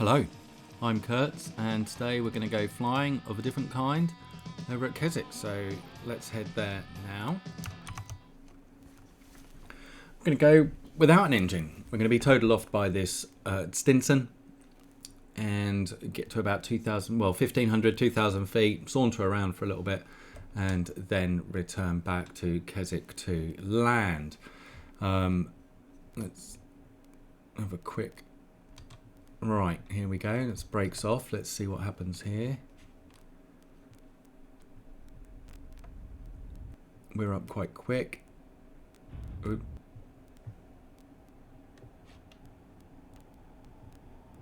Hello, I'm Kurt, and today we're going to go flying of a different kind over at Keswick, so let's head there now. We're going to go without an engine. We're going to be towed aloft by this Stinson and get to about 1,500, 2,000 feet, saunter around for a little bit, and then return back to Keswick to land. Let's have a quick... Right, here we go. Let's brakes off. Let's see what happens here. We're up quite quick. Oop.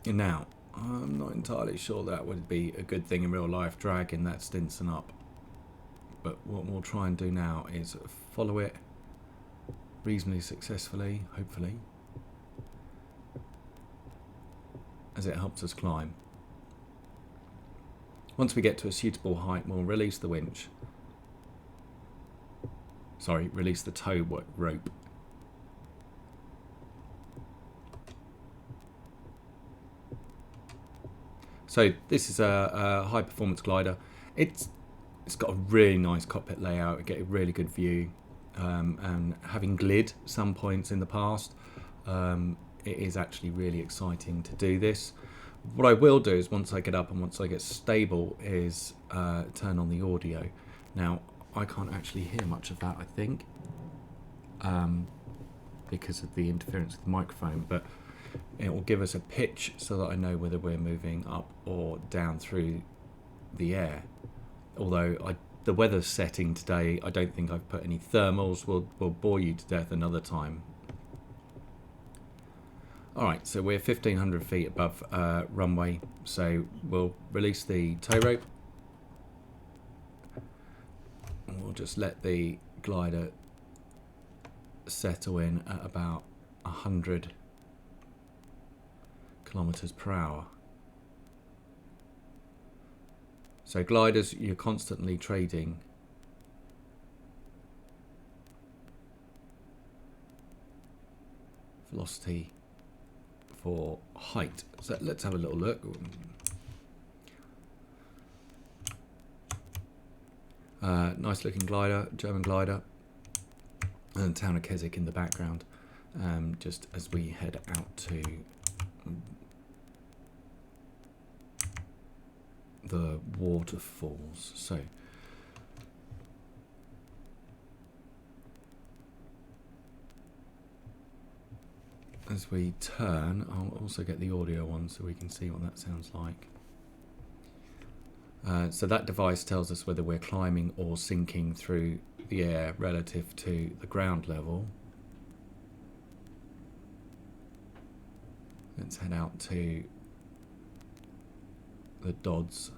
Now, I'm not entirely sure that would be a good thing in real life, dragging that Stinson up. But what we'll try and do now is follow it reasonably successfully, hopefully, as it helps us climb. Once we get to a suitable height, we'll release the winch. Sorry, release the tow rope. So this is a high performance glider. It's got a really nice cockpit layout. You get a really good view, and having glid some points in the past, it is actually really exciting to do this. What I will do is, once I get up and once I get stable, is turn on the audio. Now, I can't actually hear much of that, I think, because of the interference with the microphone, but it will give us a pitch so that I know whether we're moving up or down through the air. Although the weather's setting today, I don't think I've put any thermals. We'll bore you to death another time. Alright, so we're 1,500 feet above runway, so we'll release the tow rope. And we'll just let the glider settle in at about 100 kilometers per hour. So gliders, you're constantly trading velocity for height. So let's have a little look. Nice looking glider, German glider, and the town of Keswick in the background, just as we head out to the waterfalls. So as we turn, I'll also get the audio on so we can see what that sounds like. So that device tells us whether we're climbing or sinking through the air relative to the ground level. Let's head out to the Dodds,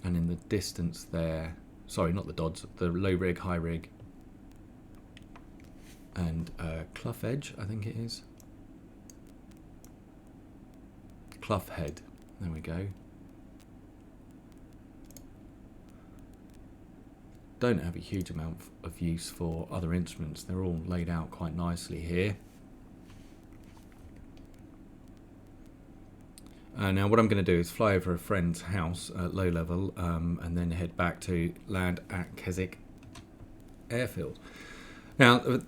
and in the distance there, sorry, not the Dodds, the low rig, high rig, and Clough Edge, I think it is. Clough Head, there we go. Don't have a huge amount of use for other instruments. They're all laid out quite nicely here. Now what I'm going to do is fly over a friend's house at low level, and then head back to land at Keswick Airfield. Now,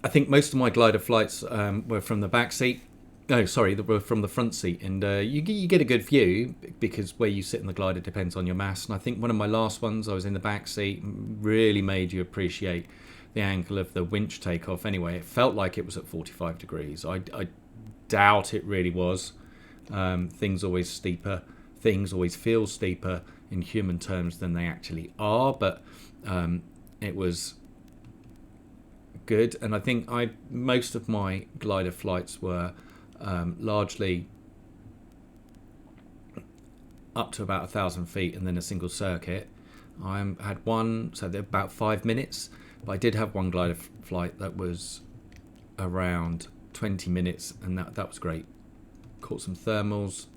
I think most of my glider flights were from the back seat. No, sorry, they were from the front seat, and you get a good view because where you sit in the glider depends on your mass. And I think one of my last ones, I was in the back seat, really made you appreciate the angle of the winch takeoff. Anyway, it felt like it was at 45 degrees. I doubt it really was. Things always steeper. Things always feel steeper in human terms than they actually are, but it was good. And I think most of my glider flights were largely up to about 1,000 feet and then a single circuit. I had one, so they're about 5 minutes, but I did have one glider flight that was around 20 minutes, and that was great. Caught some thermals.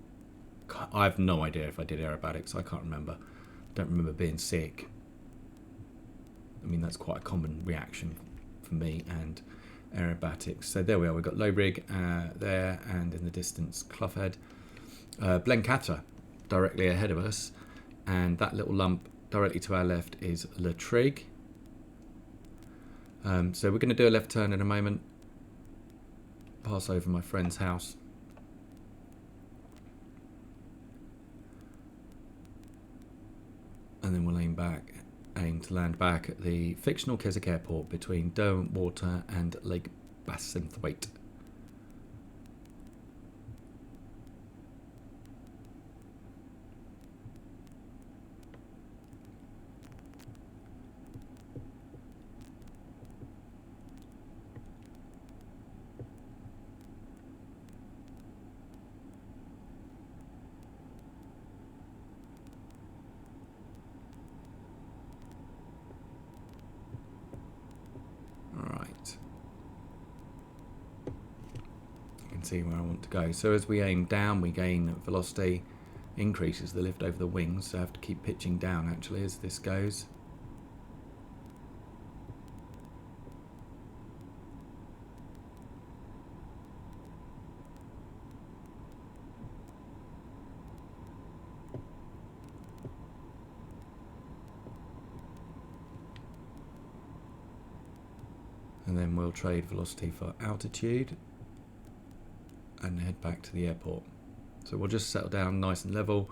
I have no idea if I did aerobatics. I can't remember. Don't remember being sick. I mean, that's quite a common reaction for me, and aerobatics. So there we are, we've got low rig there, and in the distance Cloughhead. Blencathra directly ahead of us, and that little lump directly to our left is Le Trig. So we're going to do a left turn in a moment, pass over my friend's house, and then we'll aim to land back at the fictional Keswick Airport between Derwentwater and Lake Bassenthwaite. See where I want to go. So as we aim down, we gain velocity, increases the lift over the wings, so I have to keep pitching down actually as this goes. And then we'll trade velocity for altitude and head back to the airport. So we'll just settle down nice and level.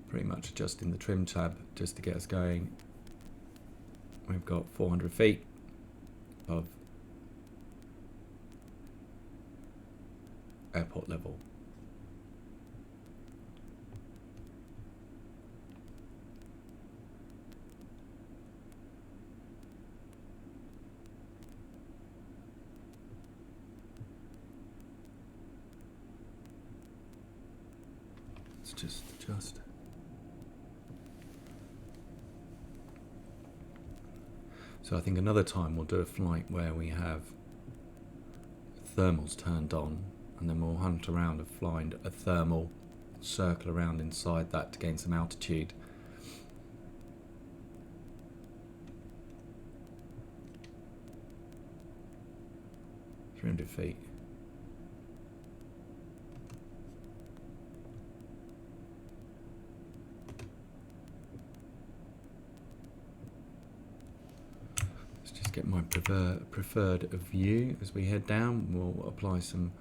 Pretty much adjusting the trim tab just to get us going. We've got 400 feet above airport level. Just adjust. So I think another time we'll do a flight where we have thermals turned on, and then we'll hunt around and find a thermal, circle around inside that to gain some altitude. feet. Get my preferred view as we head down. We'll apply some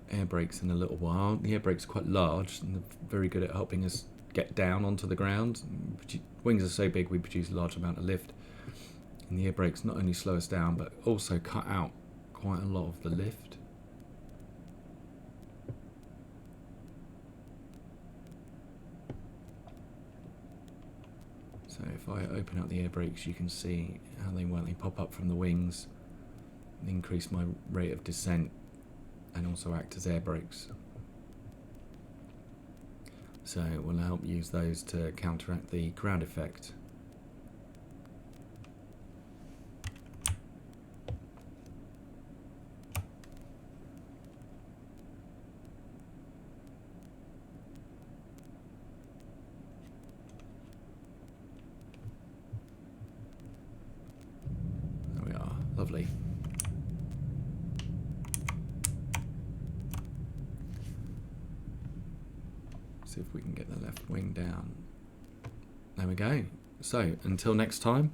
air brakes in a little while. The air brake's quite large and they're very good at helping us get down onto the ground. Wings are so big we produce a large amount of lift, and the air brakes not only slow us down but also cut out quite a lot of the lift. So if I open up the air brakes, you can see how they pop up from the wings, increase my rate of descent, and also act as air brakes. So it will help use those to counteract the ground effect. Lovely. See if we can get the left wing down. There we go. So until next time.